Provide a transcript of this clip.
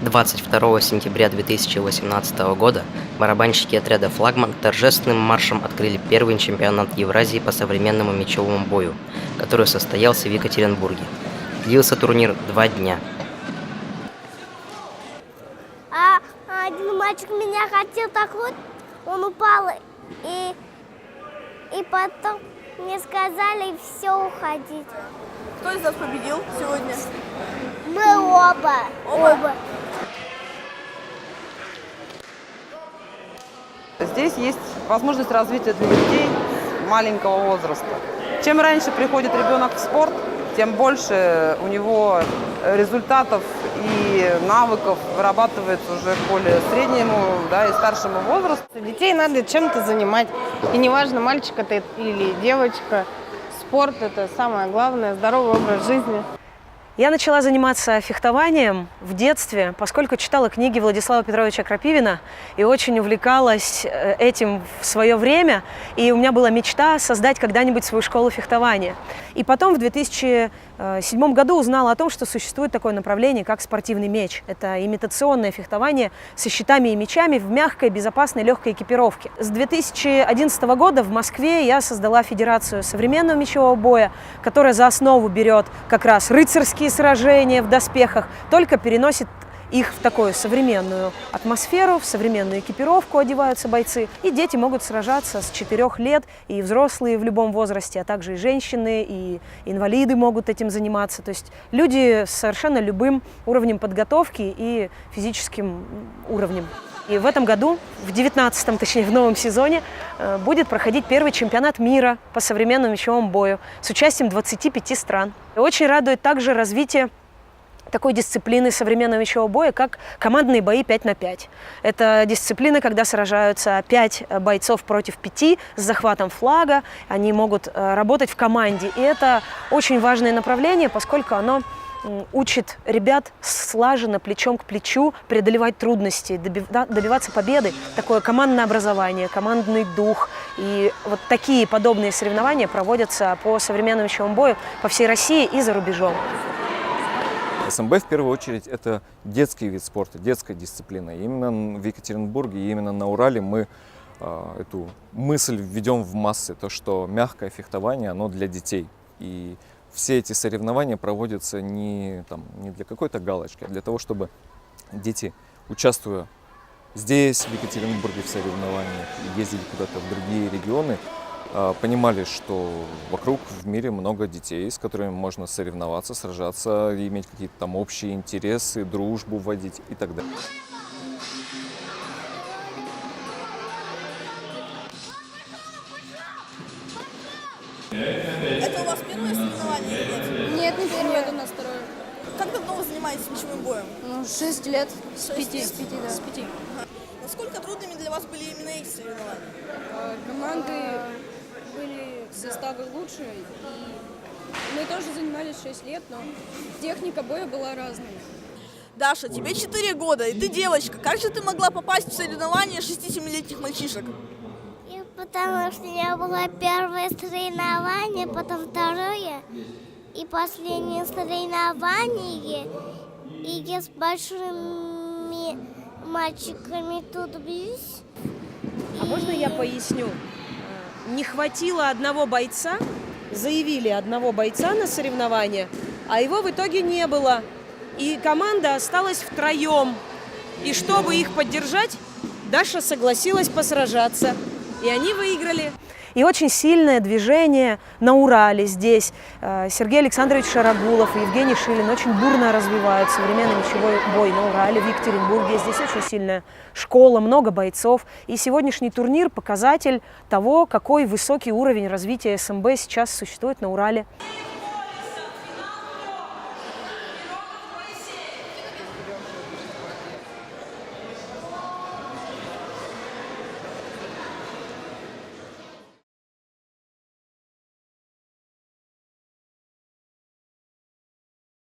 22 сентября 2018 года барабанщики отряда «Флагман» торжественным маршем открыли первый чемпионат Евразии по современному мечевому бою, который состоялся в Екатеринбурге. Длился турнир 2 дня. Один мальчик меня хотел толкнуть, он упал, и потом мне сказали все уходить. Кто из нас победил сегодня? Мы оба. Здесь есть возможность развития для детей маленького возраста. Чем раньше приходит ребенок в спорт, тем больше у него результатов и навыков вырабатывается уже к более среднему, и старшему возрасту. Детей надо чем-то занимать. И неважно, мальчик это или девочка, спорт – это самое главное, здоровый образ жизни. Я начала заниматься фехтованием в детстве, поскольку читала книги Владислава Петровича Крапивина и очень увлекалась этим в свое время. И у меня была мечта создать когда-нибудь свою школу фехтования. И потом в 2007 году узнала о том, что существует такое направление, как спортивный меч. Это имитационное фехтование со щитами и мечами в мягкой, безопасной, легкой экипировке. С 2011 года в Москве я создала Федерацию современного мечевого боя, которая за основу берет как раз рыцарские сражения в доспехах, только переносит их в такую современную атмосферу, в современную экипировку одеваются бойцы. И дети могут сражаться с 4 лет, и взрослые в любом возрасте, а также и женщины, и инвалиды могут этим заниматься. То есть люди с совершенно любым уровнем подготовки и физическим уровнем. И в этом году, в 19-м, точнее в новом сезоне, будет проходить первый чемпионат мира по современному мечевому бою с участием 25 стран. И очень радует также развитие такой дисциплины современного мечевого боя, как командные бои 5 на 5. Это дисциплина, когда сражаются 5 бойцов против 5 с захватом флага. Они могут работать в команде. И это очень важное направление, поскольку оно учит ребят слаженно, плечом к плечу, преодолевать трудности, добиваться победы. Такое командное образование, командный дух. И вот такие подобные соревнования проводятся по современному мечевому бою по всей России и за рубежом. СМБ в первую очередь это детский вид спорта, детская дисциплина. И именно в Екатеринбурге, и именно на Урале мы эту мысль введем в массы, то что мягкое фехтование, оно для детей. И все эти соревнования проводятся не для какой-то галочки, а для того, чтобы дети, участвуя здесь, в Екатеринбурге, в соревнованиях, ездили куда-то в другие регионы, понимали, что вокруг в мире много детей, с которыми можно соревноваться, сражаться, иметь какие-то там общие интересы, дружбу вводить и так далее. Это у вас первое соревнование или нет? Нет, не первое, это у нас второе. Как давно вы занимаетесь мечевым боем? 6 лет. С 5, да. С 5. Насколько трудными для вас были именно эти соревнования? Команды были составы лучше, и мы тоже занимались 6 лет, но техника боя была разная. Даша, тебе 4 года, и ты девочка. Как же ты могла попасть в соревнования 6-7-летних мальчишек? Потому что у меня было первое соревнование, потом второе и последнее соревнование. И я с большими мальчиками тут бьюсь. А можно я поясню? Не хватило одного бойца, заявили одного бойца на соревнования, а его в итоге не было. И команда осталась втроем. И чтобы их поддержать, Даша согласилась посражаться. И они выиграли. И очень сильное движение на Урале здесь. Сергей Александрович Шарагулов и Евгений Шилин очень бурно развивают современный мечевой бой на Урале, в Екатеринбурге. Здесь очень сильная школа, много бойцов. И сегодняшний турнир – показатель того, какой высокий уровень развития СМБ сейчас существует на Урале.